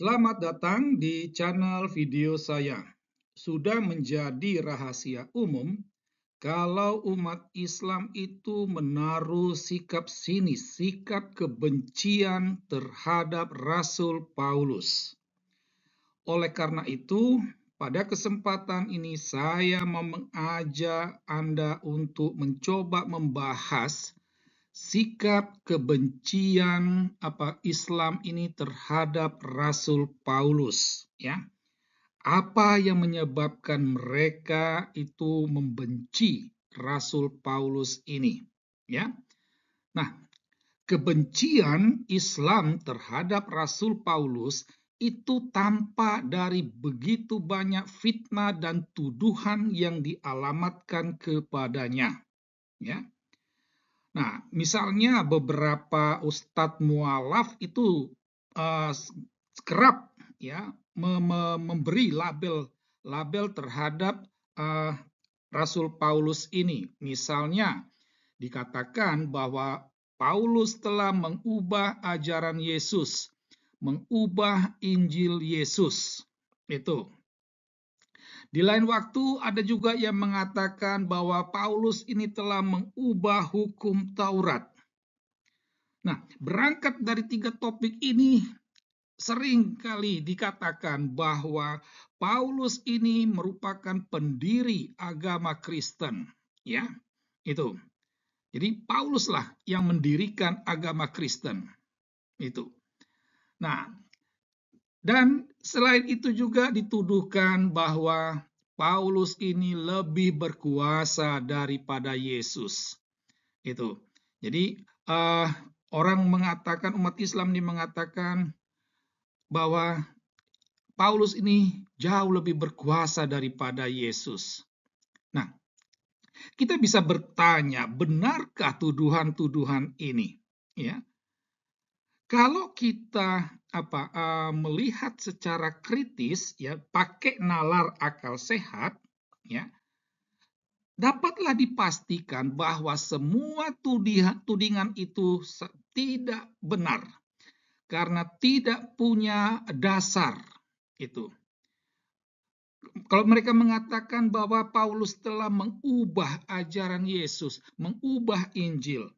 Selamat datang di channel video saya. Sudah menjadi rahasia umum kalau umat Islam itu menaruh sikap sinis, sikap kebencian terhadap Rasul Paulus. Oleh karena itu, pada kesempatan ini saya mau mengajak Anda untuk mencoba membahas sikap kebencian Islam ini terhadap Rasul Paulus, ya. Apa yang menyebabkan mereka itu membenci Rasul Paulus ini, ya. Nah, kebencian Islam terhadap Rasul Paulus itu tampak dari begitu banyak fitnah dan tuduhan yang dialamatkan kepadanya, ya. Nah, misalnya beberapa ustadz mualaf itu kerap ya memberi label terhadap Rasul Paulus ini. Misalnya dikatakan bahwa Paulus telah mengubah ajaran Yesus, mengubah Injil Yesus. Itu. Di lain waktu ada juga yang mengatakan bahwa Paulus ini telah mengubah hukum Taurat. Nah, berangkat dari tiga topik ini, sering kali dikatakan bahwa Paulus ini merupakan pendiri agama Kristen, ya, itu. Jadi Pauluslah yang mendirikan agama Kristen, itu. Nah, dan selain itu juga dituduhkan bahwa Paulus ini lebih berkuasa daripada Yesus. Itu. Jadi orang mengatakan, umat Islam ini mengatakan bahwa Paulus ini jauh lebih berkuasa daripada Yesus. Nah, kita bisa bertanya, benarkah tuduhan-tuduhan ini? Ya. Kalau kita melihat secara kritis, ya, pakai nalar akal sehat, ya, dapatlah dipastikan bahwa semua tudingan itu tidak benar karena tidak punya dasar. Itu. Kalau mereka mengatakan bahwa Paulus telah mengubah ajaran Yesus, mengubah Injil,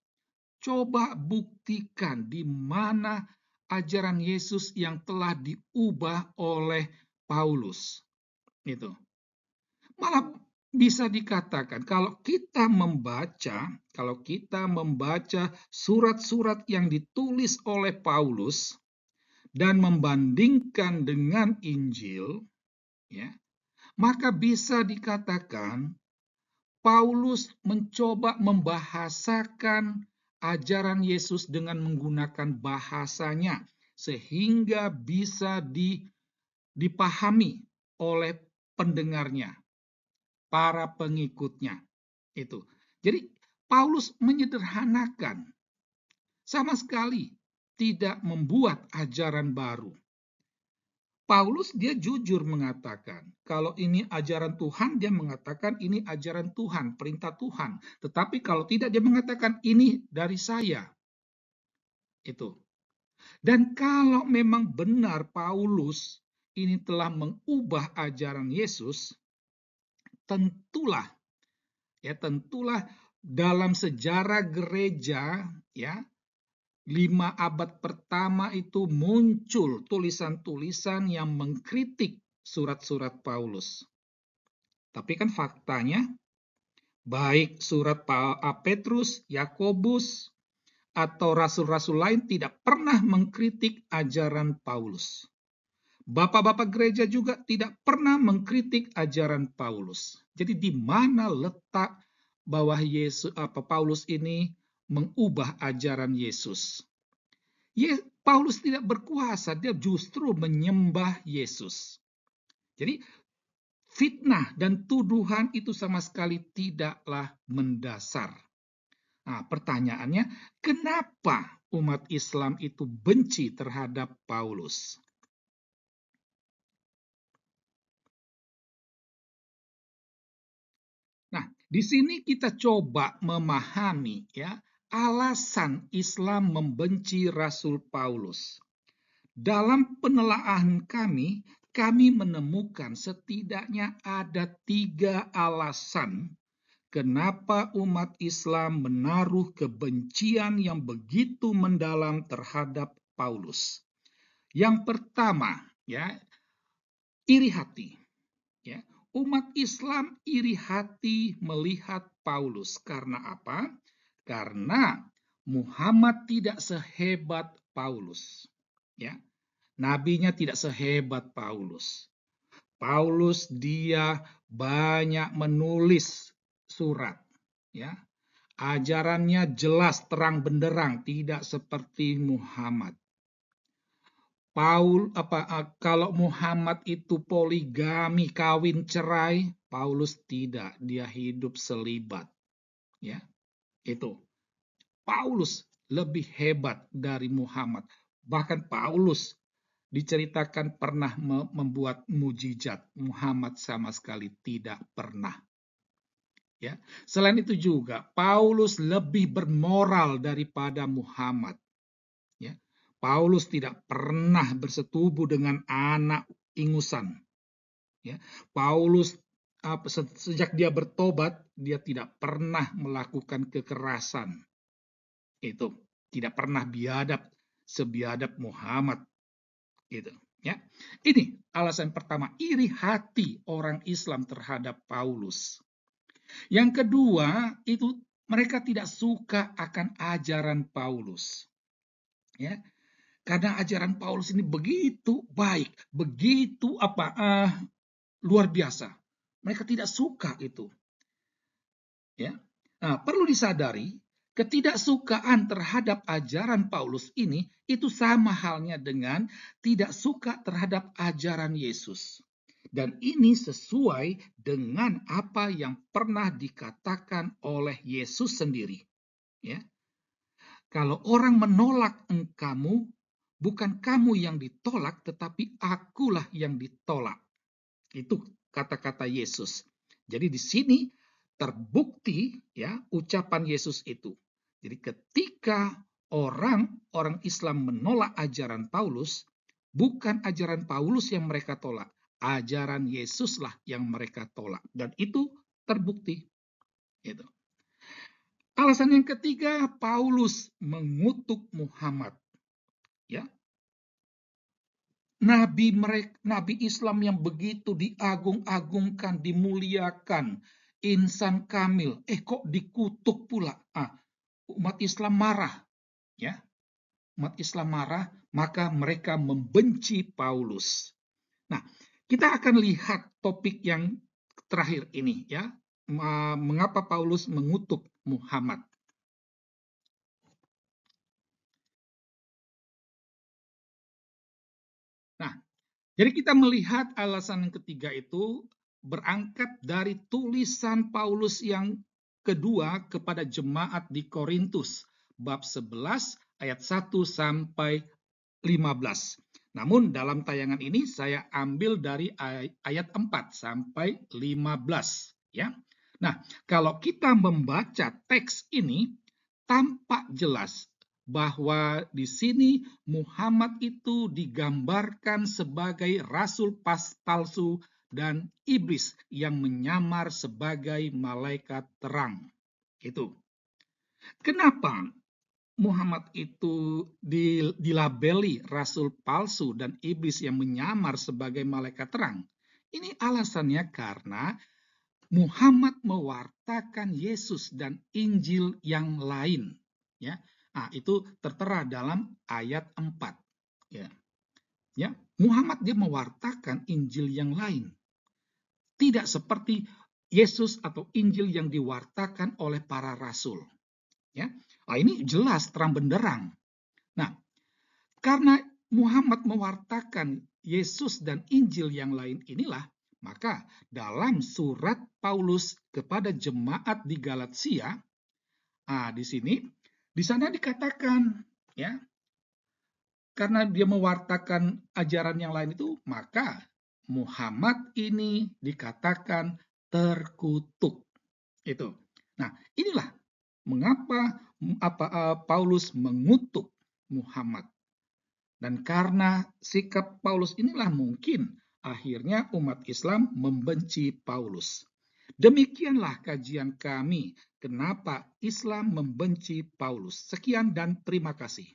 coba buktikan di mana ajaran Yesus yang telah diubah oleh Paulus. Itu. Malah bisa dikatakan kalau kita membaca surat-surat yang ditulis oleh Paulus dan membandingkan dengan Injil, ya, maka bisa dikatakan Paulus mencoba membahasakan ajaran Yesus dengan menggunakan bahasanya sehingga bisa dipahami oleh pendengarnya, para pengikutnya. Itu. Jadi Paulus menyederhanakan, sama sekali tidak membuat ajaran baru. Paulus dia jujur mengatakan, kalau ini ajaran Tuhan, dia mengatakan ini ajaran Tuhan, perintah Tuhan. Tetapi kalau tidak, dia mengatakan ini dari saya. Itu. Dan kalau memang benar Paulus ini telah mengubah ajaran Yesus, tentulah dalam sejarah gereja, ya, 5 abad pertama itu muncul tulisan-tulisan yang mengkritik surat-surat Paulus. Tapi kan faktanya, baik surat Petrus, Yakobus, atau rasul-rasul lain tidak pernah mengkritik ajaran Paulus. Bapak-bapak gereja juga tidak pernah mengkritik ajaran Paulus. Jadi di mana letak bahwa Paulus ini mengubah ajaran Yesus? Paulus tidak berkuasa, dia justru menyembah Yesus. Jadi fitnah dan tuduhan itu sama sekali tidaklah mendasar. Nah, pertanyaannya, kenapa umat Islam itu benci terhadap Paulus? Nah, di sini kita coba memahami, ya, alasan Islam membenci Rasul Paulus. dalam penelaahan kami menemukan setidaknya ada 3 alasan kenapa umat Islam menaruh kebencian yang begitu mendalam terhadap Paulus. Yang pertama, ya, iri hati. Ya, umat Islam iri hati melihat Paulus. Karena apa? Karena Muhammad tidak sehebat Paulus. Ya, nabinya tidak sehebat Paulus. Paulus dia banyak menulis surat, ya. Ajarannya jelas terang benderang, tidak seperti Muhammad. Kalau Muhammad itu poligami, kawin cerai, Paulus tidak, dia hidup selibat. Ya, itu. Paulus lebih hebat dari Muhammad. Bahkan Paulus diceritakan pernah membuat mujizat, Muhammad sama sekali tidak pernah. Ya, selain itu juga Paulus lebih bermoral daripada Muhammad. Ya, Paulus tidak pernah bersetubuh dengan anak ingusan. Ya, Paulus sejak dia bertobat, dia tidak pernah melakukan kekerasan. Itu tidak pernah biadab sebiadab Muhammad. Gitu. Ya, ini alasan pertama, iri hati orang Islam terhadap Paulus. Yang kedua, itu mereka tidak suka akan ajaran Paulus. Ya, karena ajaran Paulus ini begitu baik, begitu luar biasa. Mereka tidak suka itu. Ya. Nah, perlu disadari, ketidaksukaan terhadap ajaran Paulus ini itu sama halnya dengan tidak suka terhadap ajaran Yesus. Dan ini sesuai dengan apa yang pernah dikatakan oleh Yesus sendiri. Ya. Kalau orang menolak kamu, bukan kamu yang ditolak, tetapi akulah yang ditolak. Itu kata-kata Yesus. Jadi di sini terbukti ya ucapan Yesus itu. Jadi ketika orang Islam menolak ajaran Paulus, bukan ajaran Paulus yang mereka tolak, ajaran Yesuslah yang mereka tolak. Dan itu terbukti. Itu. Alasan yang ketiga, Paulus mengutuk Muhammad. Ya, Nabi Islam yang begitu diagung-agungkan, dimuliakan, insan kamil, kok dikutuk pula? Umat Islam marah, ya. Umat Islam marah, maka mereka membenci Paulus. Nah, kita akan lihat topik yang terakhir ini, ya. Mengapa Paulus mengutuk Muhammad? Nah, jadi kita melihat alasan yang ketiga itu berangkat dari tulisan Paulus yang kedua kepada jemaat di Korintus, bab 11 ayat 1 sampai 15. Namun dalam tayangan ini saya ambil dari ayat 4 sampai 15, ya. Nah, kalau kita membaca teks ini tampak jelas bahwa di sini Muhammad itu digambarkan sebagai rasul palsu dan iblis yang menyamar sebagai malaikat terang. Itu. Kenapa Muhammad itu dilabeli rasul palsu dan iblis yang menyamar sebagai malaikat terang? Ini alasannya karena Muhammad mewartakan Yesus dan Injil yang lain. Ya, itu tertera dalam ayat 4. Ya, Muhammad dia mewartakan Injil yang lain. Tidak seperti Yesus atau Injil yang diwartakan oleh para rasul. Ya, ini jelas terang benderang. Nah, karena Muhammad mewartakan Yesus dan Injil yang lain inilah, maka dalam surat Paulus kepada jemaat di Galatia, di sana dikatakan, ya, karena dia mewartakan ajaran yang lain itu, maka Muhammad ini dikatakan terkutuk. Itu. Nah, inilah mengapa Paulus mengutuk Muhammad. Dan karena sikap Paulus inilah mungkin akhirnya umat Islam membenci Paulus. Demikianlah kajian kami, kenapa Islam membenci Paulus. Sekian dan terima kasih.